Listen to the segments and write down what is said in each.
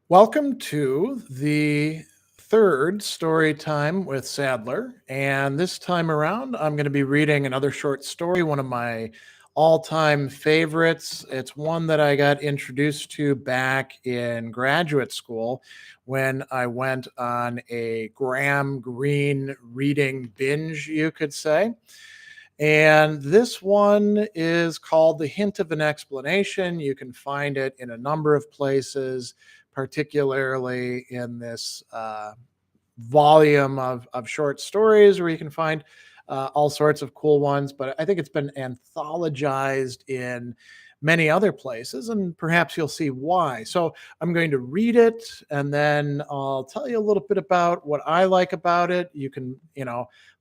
Welcome to the third story time with Sadler. And this time around, I'm going to be reading another short story, one of my all time favorites. It's one that I got introduced to back in graduate school when I went on a Graham Greene reading binge, you could say. And this one is called The Hint of an Explanation. You can find it in a number of places, particularly in this volume of short stories where you can find all sorts of cool ones. But I think it's been anthologized in many other places, and perhaps you'll see why. So I'm going to read it, and then I'll tell you a little bit about what I like about it. You can,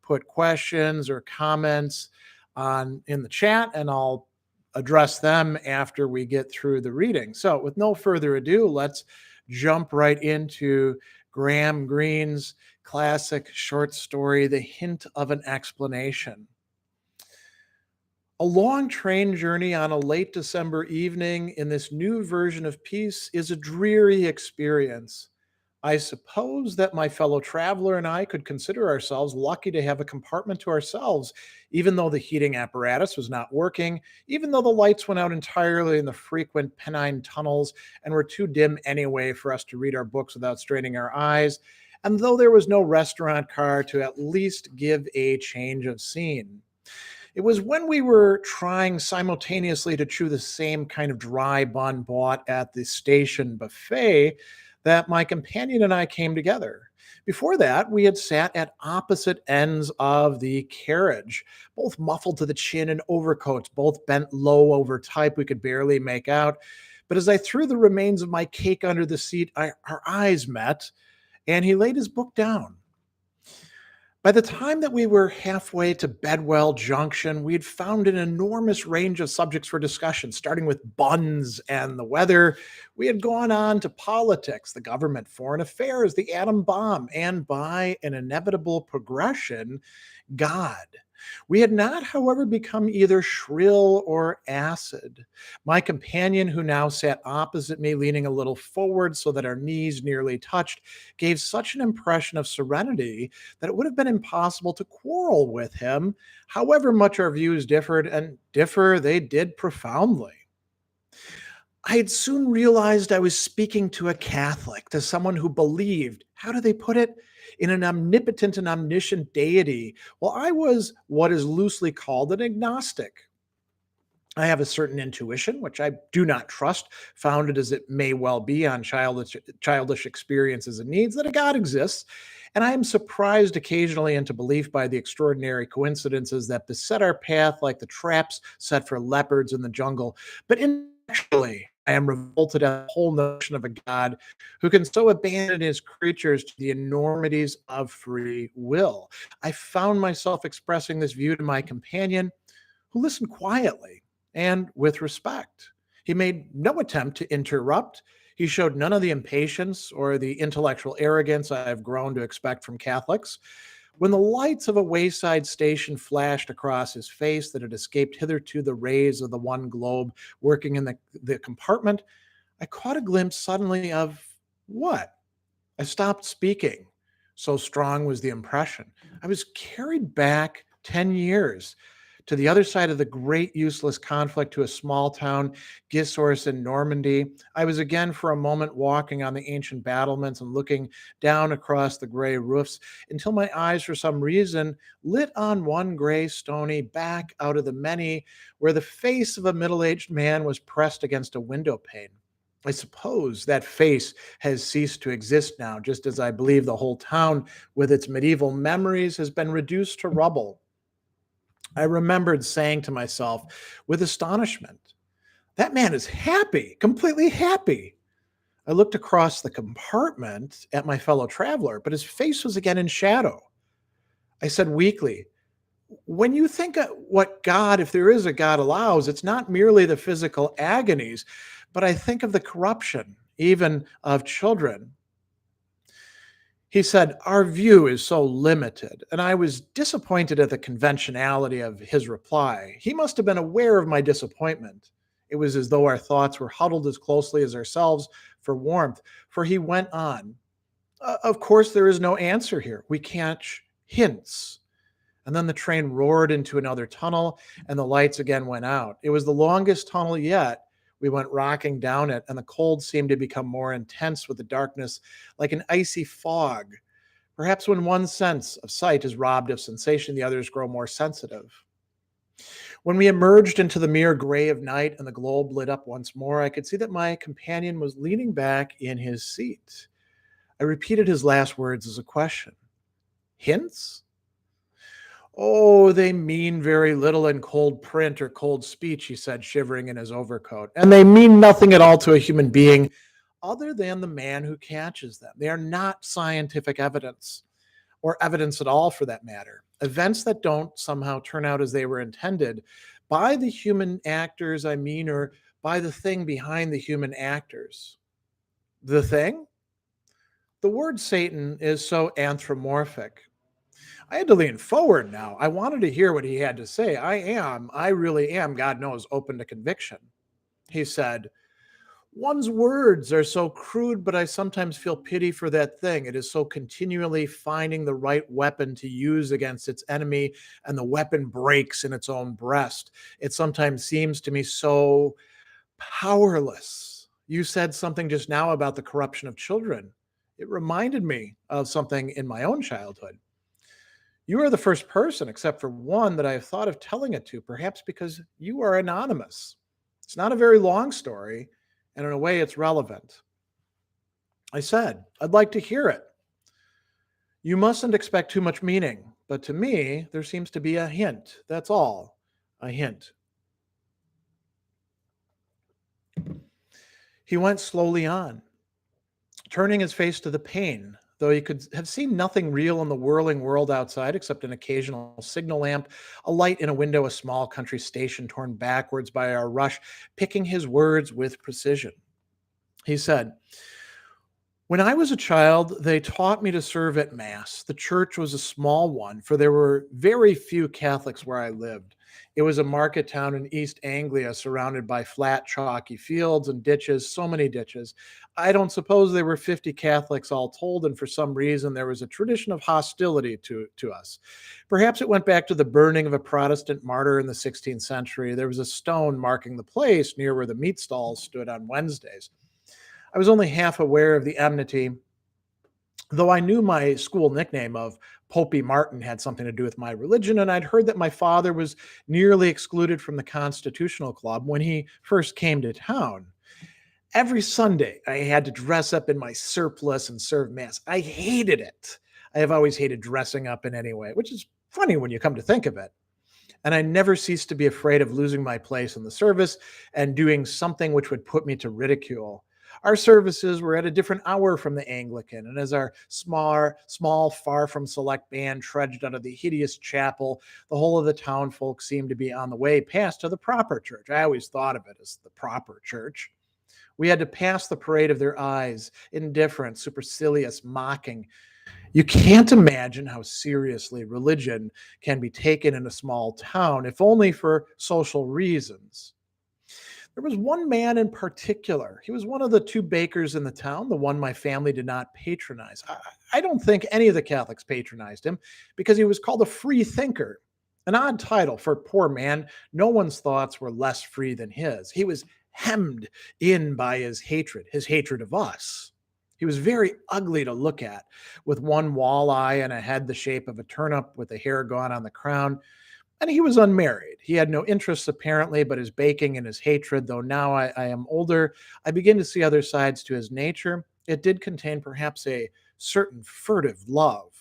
put questions or comments on in the chat, and I'll address them after we get through the reading. So with no further ado, let's jump right into Graham Greene's classic short story, The Hint of an Explanation. A long train journey on a late December evening in this new version of peace is a dreary experience. I suppose that my fellow traveler and I could consider ourselves lucky to have a compartment to ourselves, even though the heating apparatus was not working, even though the lights went out entirely in the frequent Pennine tunnels and were too dim anyway for us to read our books without straining our eyes, and though there was no restaurant car to at least give a change of scene. It was when we were trying simultaneously to chew the same kind of dry bun bought at the station buffet that my companion and I came together. Before that, we had sat at opposite ends of the carriage, both muffled to the chin in overcoats, both bent low over type we could barely make out. But as I threw the remains of my cake under the seat, our eyes met, and he laid his book down. By the time that we were halfway to Bedwell Junction, we had found an enormous range of subjects for discussion, starting with buns and the weather. We had gone on to politics, the government, foreign affairs, the atom bomb, and by an inevitable progression, God. We had not, however, become either shrill or acid. My companion, who now sat opposite me, leaning a little forward so that our knees nearly touched, gave such an impression of serenity that it would have been impossible to quarrel with him, however much our views differed, and differ they did profoundly. I had soon realized I was speaking to a Catholic, to someone who believed, how do they put it, in an omnipotent and omniscient deity, while I was what is loosely called an agnostic. I have a certain intuition, which I do not trust, founded as it may well be on childish experiences and needs, that a God exists. And I am surprised occasionally into belief by the extraordinary coincidences that beset our path like the traps set for leopards in the jungle. But intellectually, I am revolted at the whole notion of a God who can so abandon his creatures to the enormities of free will. I found myself expressing this view to my companion, who listened quietly and with respect. He made no attempt to interrupt. He showed none of the impatience or the intellectual arrogance I have grown to expect from Catholics. When the lights of a wayside station flashed across his face that had escaped hitherto the rays of the one globe working in the compartment, I caught a glimpse suddenly of what? I stopped speaking. So strong was the impression. I was carried back 10 years to the other side of the great useless conflict, to a small town, Gisors in Normandy. I was again for a moment walking on the ancient battlements and looking down across the gray roofs until my eyes, for some reason, lit on one gray stony back out of the many, where the face of a middle-aged man was pressed against a window pane. I suppose that face has ceased to exist now, just as I believe the whole town, with its medieval memories, has been reduced to rubble. I remembered saying to myself with astonishment, that man is happy, completely happy. I looked across the compartment at my fellow traveler, but his face was again in shadow. I said weakly, when you think of what God, if there is a God, allows, it's not merely the physical agonies, but I think of the corruption, even of children. He said, our view is so limited, and I was disappointed at the conventionality of his reply. He must have been aware of my disappointment. It was as though our thoughts were huddled as closely as ourselves for warmth. For he went on, Of course, there is no answer here. We catch hints. And then the train roared into another tunnel, and the lights again went out. It was the longest tunnel yet. We went rocking down it, and the cold seemed to become more intense with the darkness, like an icy fog. Perhaps when one sense of sight is robbed of sensation, the others grow more sensitive. When we emerged into the mere gray of night and the globe lit up once more, I could see that my companion was leaning back in his seat. I repeated his last words as a question. Hints? Oh, they mean very little in cold print or cold speech, he said, shivering in his overcoat. And they mean nothing at all to a human being other than the man who catches them. They are not scientific evidence, or evidence at all for that matter. Events that don't somehow turn out as they were intended by the human actors, or by the thing behind the human actors. The thing? The word Satan is so anthropomorphic. I had to lean forward now. I wanted to hear what he had to say. I really am, God knows, open to conviction. He said, One's words are so crude, but I sometimes feel pity for that thing. It is so continually finding the right weapon to use against its enemy, and the weapon breaks in its own breast. It sometimes seems to me so powerless. You said something just now about the corruption of children. It reminded me of something in my own childhood. You are the first person, except for one, that I have thought of telling it to, perhaps because you are anonymous. It's not a very long story, and in a way, it's relevant. I said, I'd like to hear it. You mustn't expect too much meaning, but to me, there seems to be a hint. That's all, a hint. He went slowly on, turning his face to the pane, though he could have seen nothing real in the whirling world outside except an occasional signal lamp, a light in a window, a small country station torn backwards by our rush, picking his words with precision. He said, When I was a child, they taught me to serve at Mass. The church was a small one, for there were very few Catholics where I lived. It was a market town in East Anglia, surrounded by flat, chalky fields and ditches, so many ditches. I don't suppose there were 50 Catholics all told, and for some reason there was a tradition of hostility to us. Perhaps it went back to the burning of a Protestant martyr in the 16th century. There was a stone marking the place near where the meat stalls stood on Wednesdays. I was only half aware of the enmity, though I knew my school nickname of Popey Martin had something to do with my religion, and I'd heard that my father was nearly excluded from the Constitutional Club when he first came to town. Every Sunday, I had to dress up in my surplice and serve Mass. I hated it. I have always hated dressing up in any way, which is funny when you come to think of it. And I never ceased to be afraid of losing my place in the service and doing something which would put me to ridicule. Our services were at a different hour from the Anglican, and as our small, far from select band trudged out of the hideous chapel, the whole of the town folk seemed to be on the way past to the proper church. I always thought of it as the proper church. We had to pass the parade of their eyes, indifferent, supercilious, mocking. You can't imagine how seriously religion can be taken in a small town, if only for social reasons. There was one man in particular. He was one of the two bakers in the town, the one my family did not patronize. I don't think any of the Catholics patronized him because he was called a free thinker, an odd title for a poor man. No one's thoughts were less free than his. He was hemmed in by his hatred of us. He was very ugly to look at, with one walleye and a head the shape of a turnip with the hair gone on the crown. And he was unmarried. He had no interests apparently, but his baking and his hatred, though now I am older, I begin to see other sides to his nature. It did contain perhaps a certain furtive love.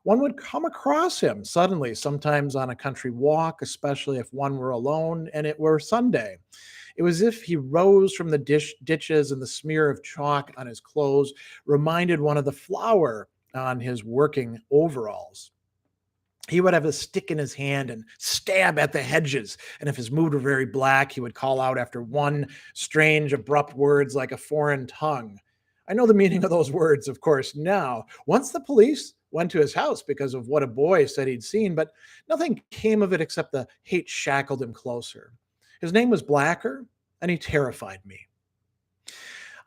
One would come across him suddenly, sometimes on a country walk, especially if one were alone and it were Sunday. It was as if he rose from the ditches, and the smear of chalk on his clothes reminded one of the flour on his working overalls. He would have a stick in his hand and stab at the hedges. And if his mood were very black, he would call out after one strange, abrupt words like a foreign tongue. I know the meaning of those words, of course, now. Once the police went to his house because of what a boy said he'd seen, but nothing came of it except the hate shackled him closer. His name was Blacker, and he terrified me.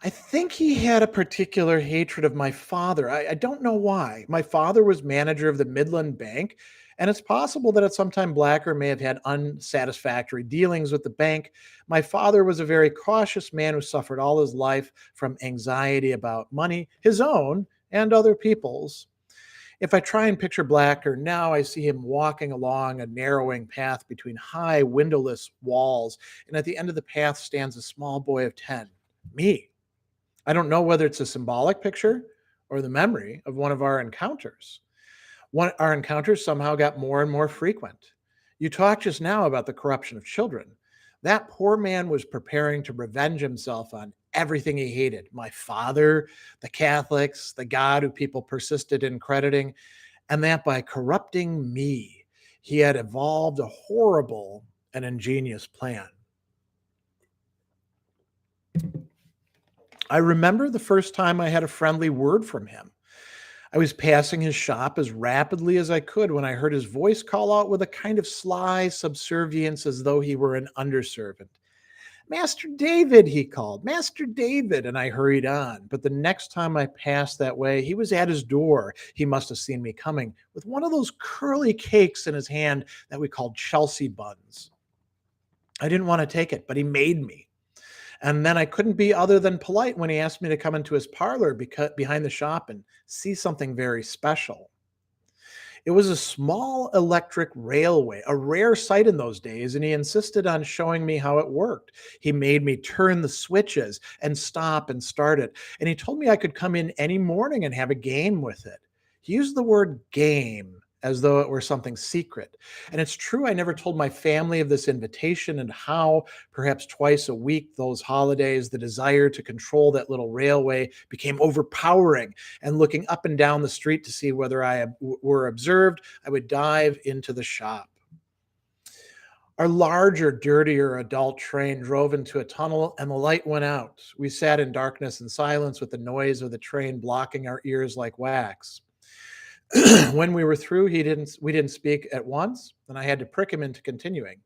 I think he had a particular hatred of my father. I don't know why. My father was manager of the Midland Bank, and it's possible that at some time Blacker may have had unsatisfactory dealings with the bank. My father was a very cautious man who suffered all his life from anxiety about money, his own and other people's. If I try and picture Blacker now, I see him walking along a narrowing path between high, windowless walls, and at the end of the path stands a small boy of 10, me. I don't know whether it's a symbolic picture or the memory of one of our encounters. Our encounters somehow got more and more frequent. You talked just now about the corruption of children. That poor man was preparing to revenge himself on everything he hated: my father, the Catholics, the God who people persisted in crediting, and that by corrupting me, he had evolved a horrible and ingenious plan. I remember the first time I had a friendly word from him. I was passing his shop as rapidly as I could when I heard his voice call out with a kind of sly subservience as though he were an underservant. Master David, he called, Master David, and I hurried on. But the next time I passed that way, he was at his door. He must have seen me coming with one of those curly cakes in his hand that we called Chelsea buns. I didn't want to take it, but he made me. And then I couldn't be other than polite when he asked me to come into his parlor behind the shop and see something very special. It was a small electric railway, a rare sight in those days, and he insisted on showing me how it worked. He made me turn the switches and stop and start it, and he told me I could come in any morning and have a game with it. He used the word game as though it were something secret. And it's true, I never told my family of this invitation and how, perhaps twice a week, those holidays, the desire to control that little railway became overpowering. And looking up and down the street to see whether were observed, I would dive into the shop. Our larger, dirtier adult train drove into a tunnel and the light went out. We sat in darkness and silence with the noise of the train blocking our ears like wax. When we were through, we didn't speak at once, and I had to prick him into continuing.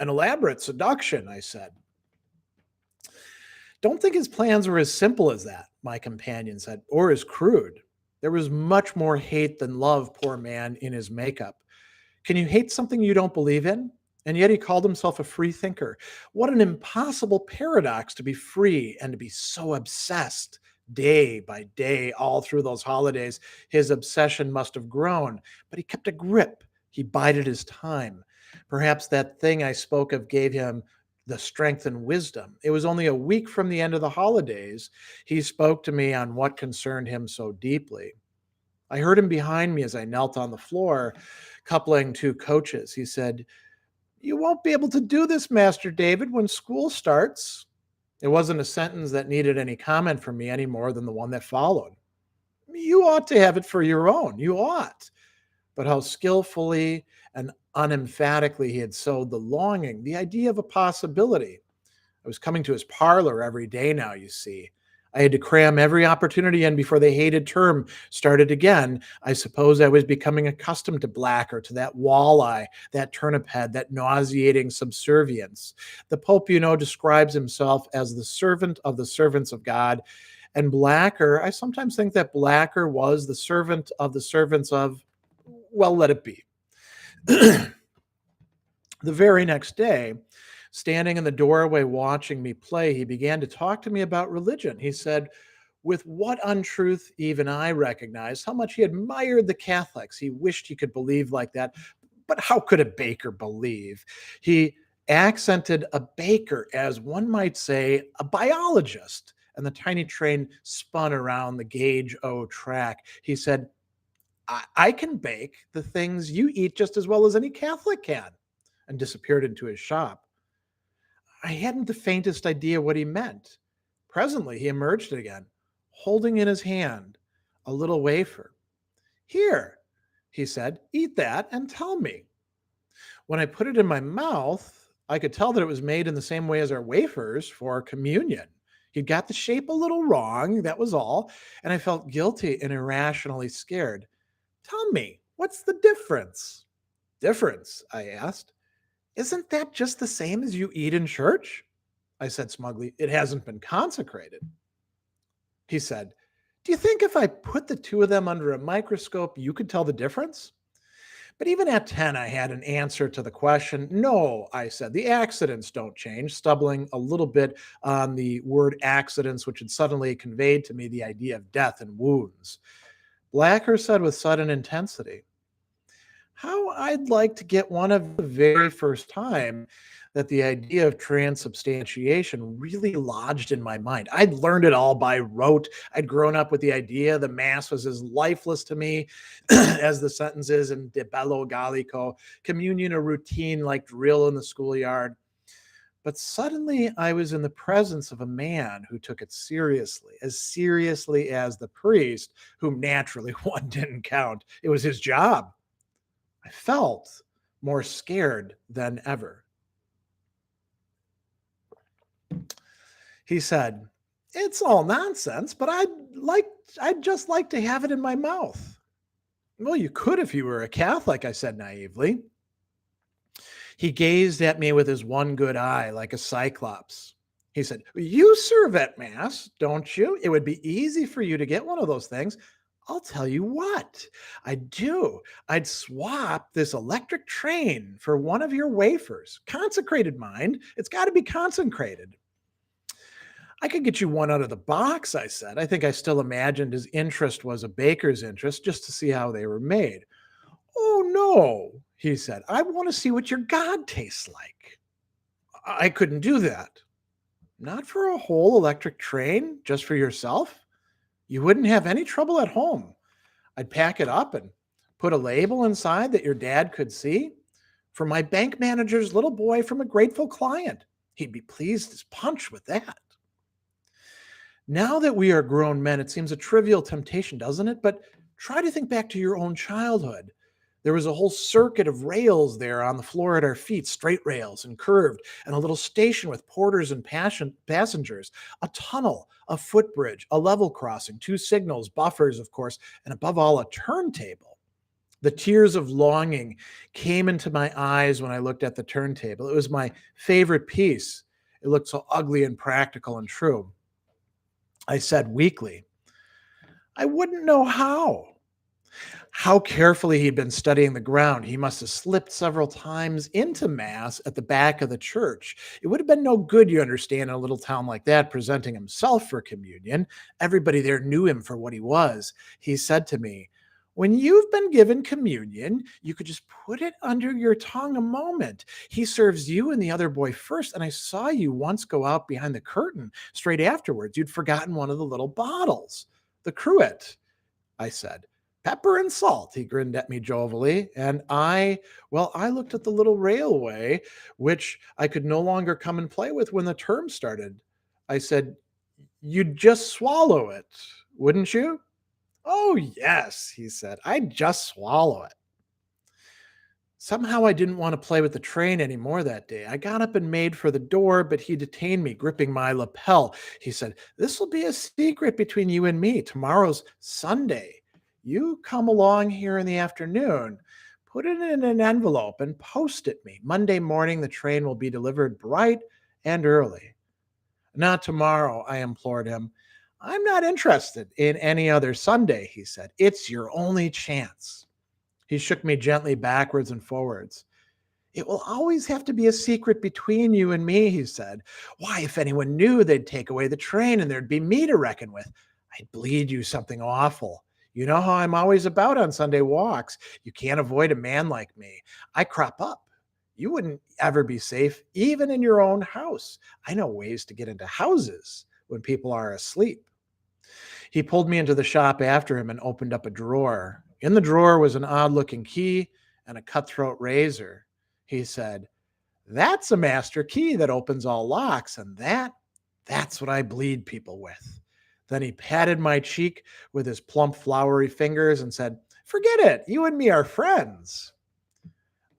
An elaborate seduction, I said. Don't think his plans were as simple as that, my companion said, or as crude. There was much more hate than love, poor man, in his makeup. Can you hate something you don't believe in? And yet he called himself a free thinker. What an impossible paradox to be free and to be so obsessed. Day by day, all through those holidays, his obsession must have grown, but he kept a grip. He bided his time. Perhaps that thing I spoke of gave him the strength and wisdom. It was only a week from the end of the holidays. He spoke to me on what concerned him so deeply. I heard him behind me as I knelt on the floor, coupling two coaches. He said, "You won't be able to do this, Master David, when school starts." It wasn't a sentence that needed any comment from me any more than the one that followed. "You ought to have it for your own. You ought." But how skillfully and unemphatically he had sowed the longing, the idea of a possibility. I was coming to his parlor every day now, you see. I had to cram every opportunity in before the hated term started again. I suppose I was becoming accustomed to Blacker, to that walleye, that turnip head, that nauseating subservience. The Pope, you know, describes himself as the servant of the servants of God. And Blacker, I sometimes think that Blacker was the servant of the servants of, well, let it be. The very next day, standing in the doorway watching me play, he began to talk to me about religion. He said, with what untruth even I recognized, how much he admired the Catholics. He wished he could believe like that. But how could a baker believe? He accented a baker as, one might say, a biologist. And the tiny train spun around the gauge O track. He said, I can bake the things you eat just as well as any Catholic can, and disappeared into his shop. I hadn't the faintest idea what he meant. Presently, he emerged again, holding in his hand a little wafer. Here, he said, eat that and tell me. When I put it in my mouth, I could tell that it was made in the same way as our wafers for communion. He'd got the shape a little wrong, that was all, and I felt guilty and irrationally scared. Tell me, what's the difference? Difference, I asked. Isn't that just the same as you eat in church? I said smugly. It hasn't been consecrated. He said, do you think if I put the two of them under a microscope, you could tell the difference? But even at 10, I had an answer to the question. No, I said, the accidents don't change, stumbling a little bit on the word accidents, which had suddenly conveyed to me the idea of death and wounds. Blacker said with sudden intensity, how I'd like to get one of the very first time that the idea of transubstantiation really lodged in my mind. I'd learned it all by rote. I'd grown up with the idea the Mass was as lifeless to me as the sentences in De Bello Gallico, communion a routine like drill in the schoolyard. But suddenly I was in the presence of a man who took it seriously as the priest, whom naturally one didn't count. It was his job. I felt more scared than ever. He said, it's all nonsense, but I'd just like to have it in my mouth. Well, you could if you were a Catholic, I said naively. He gazed at me with his one good eye like a cyclops. He said, you serve at Mass, don't you? It would be easy for you to get one of those things. I'll tell you what I'd do. I'd swap this electric train for one of your wafers. Consecrated, mind. It's got to be consecrated. I could get you one out of the box, I said. I think I still imagined his interest was a baker's interest just to see how they were made. Oh, no, he said. I want to see what your God tastes like. I couldn't do that. Not for a whole electric train, just for yourself. You wouldn't have any trouble at home. I'd pack it up and put a label inside that your dad could see. For my bank manager's little boy from a grateful client. He'd be pleased as punch with that. Now that we are grown men, it seems a trivial temptation, doesn't it? But try to think back to your own childhood. There was a whole circuit of rails there on the floor at our feet, straight rails and curved, and a little station with porters and passengers, a tunnel, a footbridge, a level crossing, two signals, buffers, of course, and above all, a turntable. The tears of longing came into my eyes when I looked at the turntable. It was my favorite piece. It looked so ugly and practical and true. I said weakly, I wouldn't know how. How carefully he'd been studying the ground. He must have slipped several times into Mass at the back of the church. It would have been no good, you understand, in a little town like that, presenting himself for communion. Everybody there knew him for what he was. He said to me, when you've been given communion, you could just put it under your tongue a moment. He serves you and the other boy first, and I saw you once go out behind the curtain straight afterwards. You'd forgotten one of the little bottles, the cruet, I said. Pepper and salt, he grinned at me jovially, and I looked at the little railway, which I could no longer come and play with when the term started. I said, you'd just swallow it, wouldn't you? Oh, yes, he said. I'd just swallow it. Somehow I didn't want to play with the train anymore that day. I got up and made for the door, but he detained me, gripping my lapel. He said, this will be a secret between you and me. Tomorrow's Sunday. You come along here in the afternoon, put it in an envelope and post it me. Monday morning, the train will be delivered bright and early. Not tomorrow, I implored him. I'm not interested in any other Sunday, he said. It's your only chance. He shook me gently backwards and forwards. It will always have to be a secret between you and me, he said. Why, if anyone knew, they'd take away the train and there'd be me to reckon with. I'd bleed you something awful. You know how I'm always about on Sunday walks. You can't avoid a man like me. I crop up. You wouldn't ever be safe, even in your own house. I know ways to get into houses when people are asleep. He pulled me into the shop after him and opened up a drawer. In the drawer was an odd-looking key and a cutthroat razor. He said, that's a master key that opens all locks, and that's what I bleed people with. Then he patted my cheek with his plump, floury fingers and said, forget it. You and me are friends.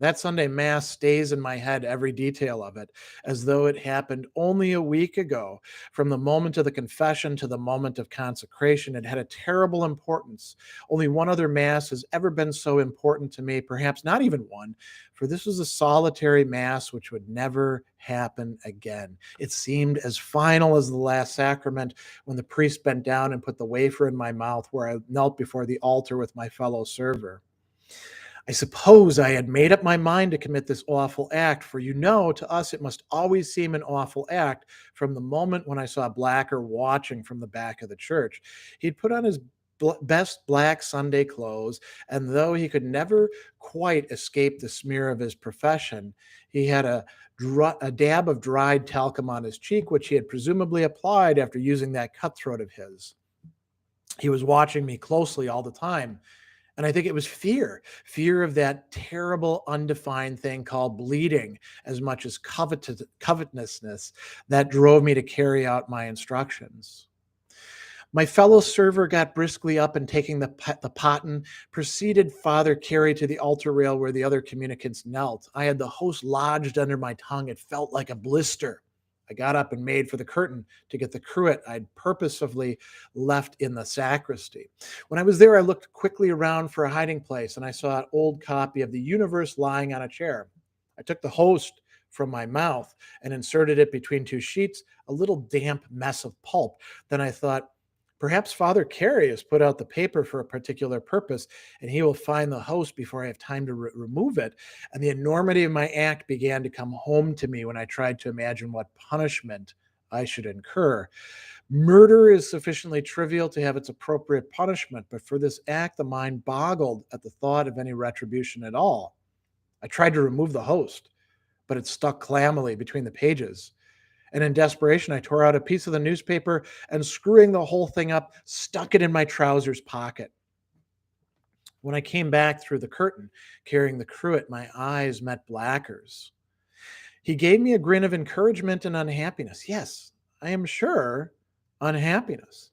That Sunday Mass stays in my head, every detail of it, as though it happened only a week ago. From the moment of the confession to the moment of consecration, it had a terrible importance. Only one other Mass has ever been so important to me, perhaps not even one, for this was a solitary Mass which would never happen again. It seemed as final as the Last Sacrament when the priest bent down and put the wafer in my mouth, where I knelt before the altar with my fellow server. I suppose I had made up my mind to commit this awful act, for to us it must always seem an awful act from the moment when I saw Blacker watching from the back of the church. He'd put on his best black Sunday clothes, and though he could never quite escape the smear of his profession, he had a dab of dried talcum on his cheek, which he had presumably applied after using that cutthroat of his. He was watching me closely all the time, and I think it was fear of that terrible undefined thing called bleeding, as much as covetousness, that drove me to carry out my instructions. My fellow server got briskly up and, taking the paten, preceded Father Carey to the altar rail where the other communicants knelt. I had the host lodged under my tongue. It felt like a blister. I got up and made for the curtain to get the cruet I'd purposefully left in the sacristy. When I was there, I looked quickly around for a hiding place, and I saw an old copy of The Universe lying on a chair. I took the host from my mouth and inserted it between two sheets, a little damp mess of pulp. Then I thought, perhaps Father Carey has put out the paper for a particular purpose, and he will find the host before I have time to remove it. And the enormity of my act began to come home to me when I tried to imagine what punishment I should incur. Murder is sufficiently trivial to have its appropriate punishment, but for this act, the mind boggled at the thought of any retribution at all. I tried to remove the host, but it stuck clammily between the pages. And in desperation, I tore out a piece of the newspaper and, screwing the whole thing up, stuck it in my trousers pocket. When I came back through the curtain, carrying the cruet, my eyes met Blacker's. He gave me a grin of encouragement and unhappiness. Yes, I am sure, unhappiness.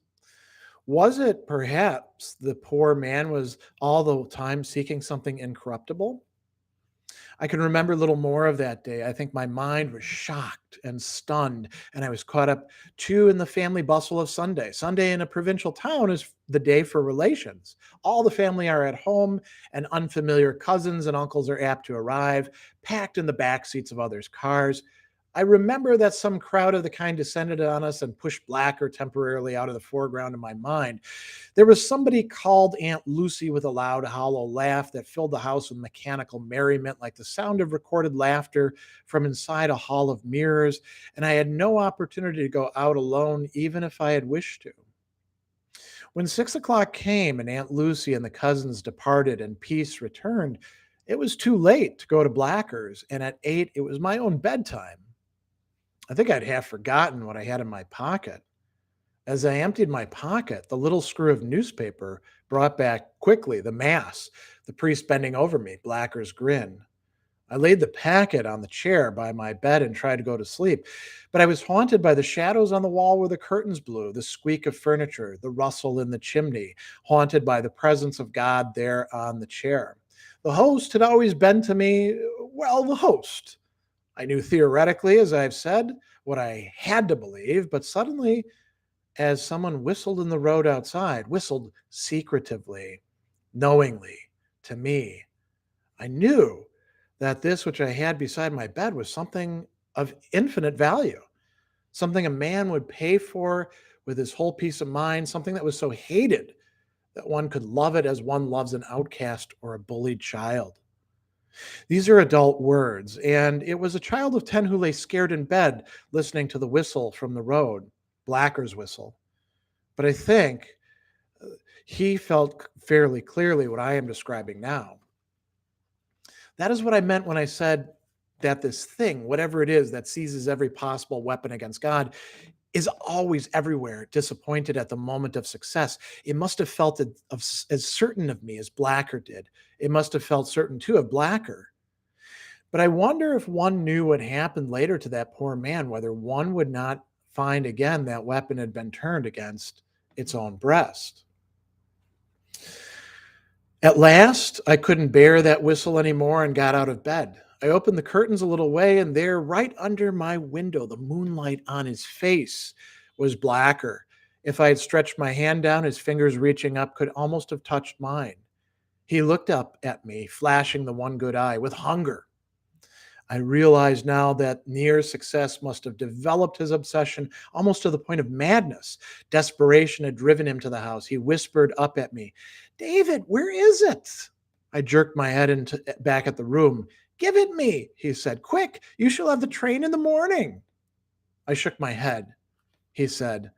Was it perhaps the poor man was all the time seeking something incorruptible? I can remember little more of that day. I think my mind was shocked and stunned, and I was caught up too in the family bustle of Sunday. Sunday in a provincial town is the day for relations. All the family are at home, and unfamiliar cousins and uncles are apt to arrive, packed in the back seats of others' cars. I remember that some crowd of the kind descended on us and pushed Blacker temporarily out of the foreground in my mind. There was somebody called Aunt Lucy with a loud, hollow laugh that filled the house with mechanical merriment, like the sound of recorded laughter from inside a hall of mirrors, and I had no opportunity to go out alone, even if I had wished to. When 6 o'clock came and Aunt Lucy and the cousins departed and peace returned, it was too late to go to Blacker's, and at 8 it was my own bedtime. I think I'd half forgotten what I had in my pocket. As I emptied my pocket, the little screw of newspaper brought back quickly the Mass, the priest bending over me, Blacker's grin. I laid the packet on the chair by my bed and tried to go to sleep, but I was haunted by the shadows on the wall where the curtains blew, the squeak of furniture, the rustle in the chimney, haunted by the presence of God there on the chair. The host had always been to me, well, the host. I knew theoretically, as I've said, what I had to believe, but suddenly, as someone whistled in the road outside, whistled secretively, knowingly, to me, I knew that this which I had beside my bed was something of infinite value, something a man would pay for with his whole peace of mind, something that was so hated that one could love it as one loves an outcast or a bullied child. These are adult words, and it was a child of 10 who lay scared in bed, listening to the whistle from the road, Blacker's whistle. But I think he felt fairly clearly what I am describing now. That is what I meant when I said that this thing, whatever it is that seizes every possible weapon against God, is always everywhere, disappointed at the moment of success. It must have felt as certain of me as Blacker did. It must have felt certain too of Blacker. But I wonder if one knew what happened later to that poor man, whether one would not find again that weapon had been turned against its own breast. At last, I couldn't bear that whistle anymore and got out of bed. I opened the curtains a little way, and there, right under my window, the moonlight on his face was blacker. If I had stretched my hand down, his fingers reaching up could almost have touched mine. He looked up at me, flashing the one good eye with hunger. I realize now that near success must have developed his obsession almost to the point of madness. Desperation had driven him to the house. He whispered up at me, "David, where is it?" I jerked my head back at the room. "Give it me," he said. "Quick, you shall have the train in the morning." I shook my head. He said,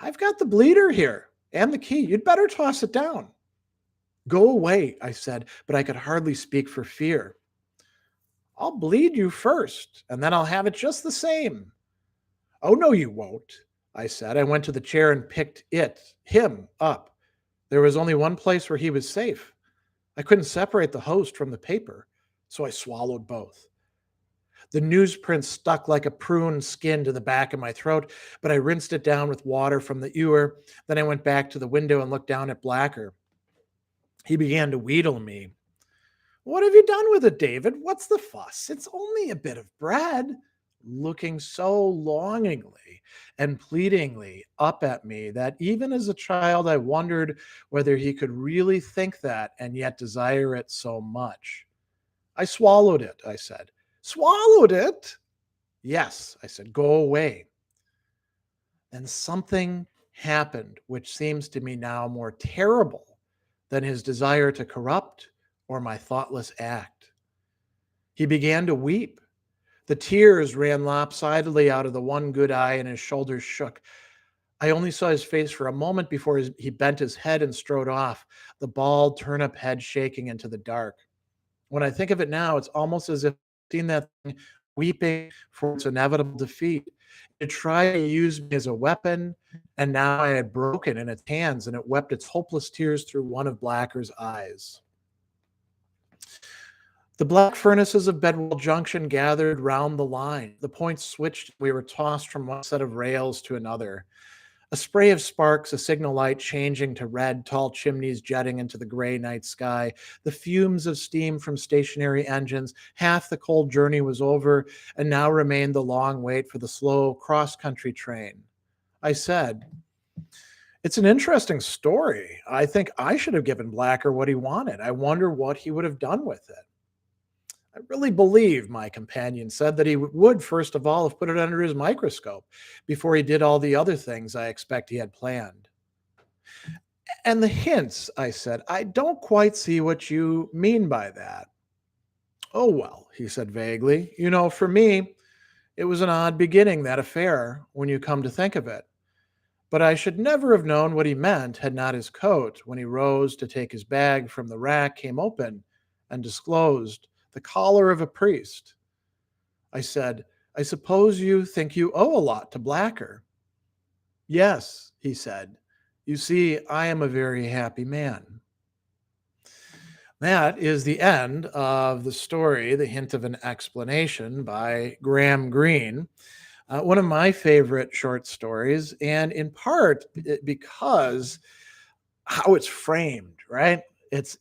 "I've got the bleeder here and the key. You'd better toss it down." "Go away," I said, but I could hardly speak for fear. "I'll bleed you first, and then I'll have it just the same." "Oh, no, you won't," I said. I went to the chair and picked him up. There was only one place where he was safe. I couldn't separate the host from the paper, so I swallowed both. The newsprint stuck like a prune skin to the back of my throat, but I rinsed it down with water from the ewer. Then I went back to the window and looked down at Blacker. He began to wheedle me. "What have you done with it, David? What's the fuss? It's only a bit of bread," looking so longingly and pleadingly up at me that even as a child I wondered whether he could really think that and yet desire it so much. "I swallowed it," I said. "Swallowed it?" "Yes," I said. "Go away." And something happened which seems to me now more terrible than his desire to corrupt or my thoughtless act. He began to weep. The tears ran lopsidedly out of the one good eye, and his shoulders shook. I only saw his face for a moment before he bent his head and strode off, the bald turnip head shaking into the dark. When I think of it now, it's almost as if I've seen that thing weeping for its inevitable defeat. It tried to use me as a weapon, and now I had broken in its hands, and it wept its hopeless tears through one of Blacker's eyes. The black furnaces of Bedwell Junction gathered round the line. The points switched. We were tossed from one set of rails to another. A spray of sparks, a signal light changing to red, tall chimneys jetting into the gray night sky, the fumes of steam from stationary engines. Half the cold journey was over, and now remained the long wait for the slow cross-country train. I said, "It's an interesting story. I think I should have given Blacker what he wanted. I wonder what he would have done with it." "I really believe," my companion said, "that he would first of all have put it under his microscope before he did all the other things I expect he had planned." "And the hints," I said, "I don't quite see what you mean by that." "Oh, well," he said vaguely, "you know, for me, it was an odd beginning, that affair, when you come to think of it. But I should never have known what he meant had not his coat, when he rose to take his bag from the rack, came open and disclosed the collar of a priest." I said, "I suppose you think you owe a lot to Blacker." "Yes," he said. "You see, I am a very happy man." That is the end of the story, The Hint of an Explanation by Graham Greene. One of my favorite short stories, and in part because how it's framed, right? It's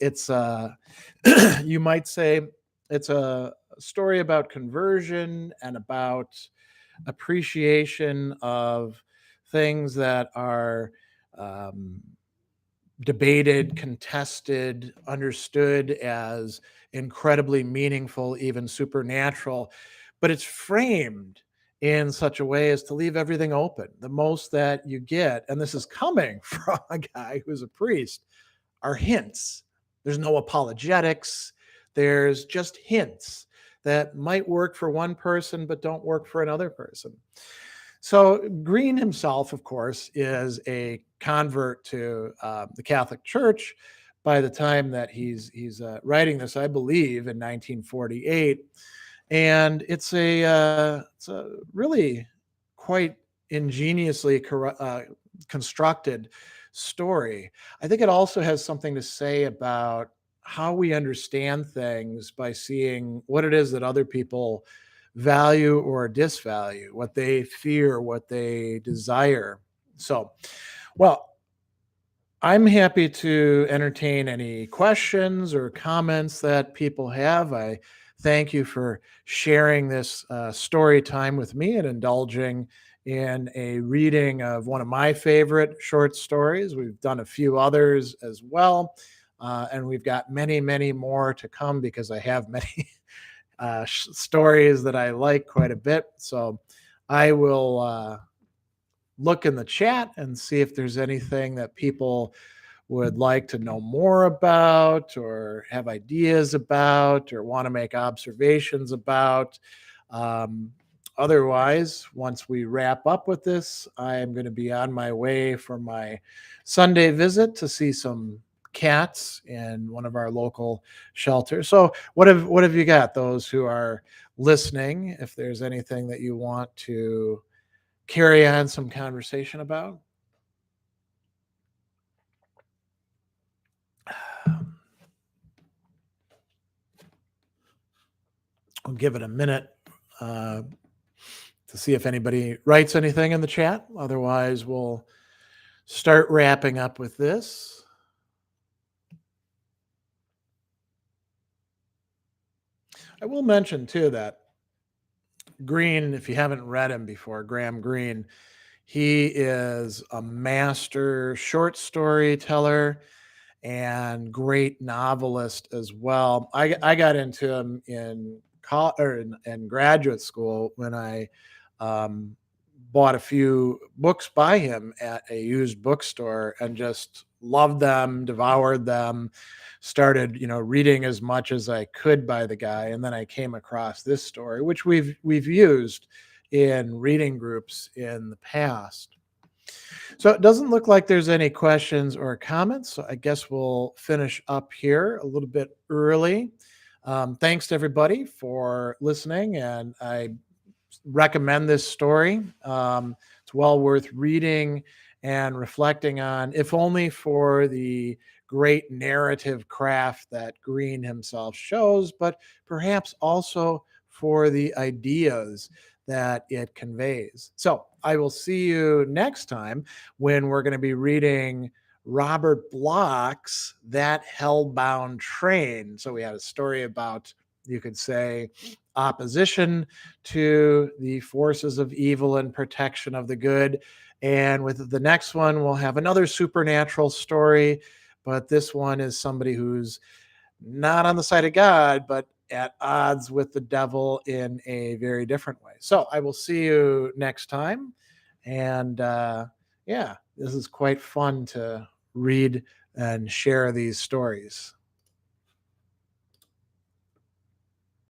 you might say it's a story about conversion and about appreciation of things that are um, debated, contested, understood as incredibly meaningful, even supernatural, but it's framed in such a way as to leave everything open. The most that you get, and this is coming from a guy who's a priest, are hints. There's no apologetics. There's just hints that might work for one person, but don't work for another person. So Greene himself, of course, is a convert to the Catholic Church by the time that he's writing this, I believe, in 1948, and it's a really quite ingeniously constructed story. I think it also has something to say about how we understand things by seeing what it is that other people value or disvalue, what they fear, what they desire. So, well, I'm happy to entertain any questions or comments that people have. I thank you for sharing this story time with me and indulging in a reading of one of my favorite short stories. We've done a few others as well, and we've got many, many more to come because I have many stories that I like quite a bit. So I will look in the chat and see if there's anything that people would like to know more about or have ideas about or want to make observations about. Um, Otherwise, once we wrap up with this, I am going to be on my way for my Sunday visit to see some cats in one of our local shelters. So, what have you got? Those who are listening, if there's anything that you want to carry on some conversation about. I'll give it a minute uh, to see if anybody writes anything in the chat. Otherwise, we'll start wrapping up with this. I will mention too that Greene, if you haven't read him before, Graham Greene, he is a master short storyteller and great novelist as well. I got into him in college or in graduate school when I um, bought a few books by him at a used bookstore and just loved them, devoured them, started, reading as much as I could by the guy. And then I came across this story, which we've used in reading groups in the past. So it doesn't look like there's any questions or comments. So I guess we'll finish up here a little bit early. Thanks to everybody for listening, and I recommend this story. It's well worth reading and reflecting on, if only for the great narrative craft that Greene himself shows, but perhaps also for the ideas that it conveys. So I will see you next time when we're going to be reading Robert Bloch's That Hellbound Train. So we had a story about, you could say, opposition to the forces of evil and protection of the good. And with the next one, we'll have another supernatural story, but this one is somebody who's not on the side of God, but at odds with the devil in a very different way. So I will see you next time. And yeah, this is quite fun to read and share these stories.